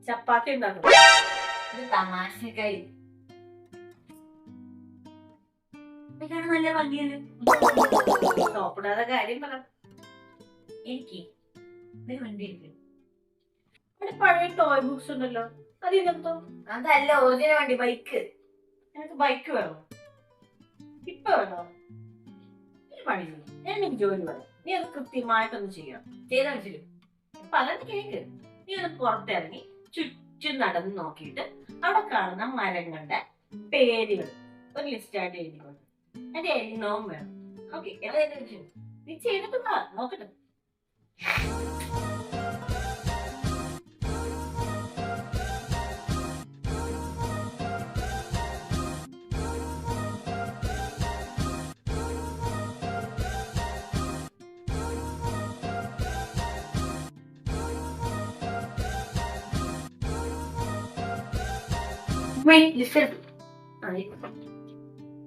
ചപ്പാത്തി ഉണ്ടാക്കും. ഇത് തമാശക്കായി നല്ല ഭംഗിയല്ലേ. നോക്കണാതെ കാര്യം പറ. എനിക്ക് വണ്ടി പഴയ ടോയ് ബുക്സ് ഉണ്ടല്ലോ, അതിനെന്തോ? അതല്ല ഒറിജിനൽ വണ്ടി, ബൈക്ക്. എനിക്ക് ബൈക്ക് വേണോ? ഇപ്പൊ വേണോ? പണി എനിക്ക് ജോലി വേണം. നീ അത് കൃത്യമായിട്ടൊന്ന് ചെയ്യണം. ചെയ്താ വെച്ചിട്ട് പലത് കേക്ക്. നീ ഒന്ന് പുറത്തിറങ്ങി ചുറ്റും നടന്ന് നോക്കിയിട്ട് അവിടെ കാണുന്ന മരങ്ങളുടെ പേരുകൾ ഒരു ലിസ്റ്റായിട്ട് എഴുതിക്കൊണ്ട് അതിന്റെ എണ്ണവും വേണം. ഓക്കെ, നീ ചെയ്തിട്ട് നോക്കട്ടെ.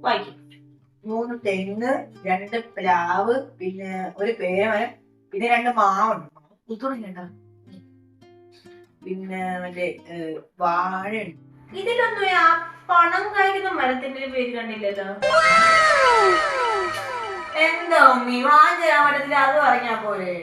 വായിക്കും. 3 തെങ്ങ്, 2 പ്ലാവ്, പിന്നെ ഒരു പേരമരം, പിന്നെ 2 മാവുണ്ട്. തുടങ്ങിട്ടോ. പിന്നെ മറ്റേ വാഴ. ഇതിലൊന്നും ആ പണം കായ്ക്കുന്ന മരത്തിന്റെ പേര് കണ്ടില്ലല്ലോ. എന്താ മീ വാങ്ങിച്ച മരത്തിൽ അത് പറഞ്ഞാ പോലെ.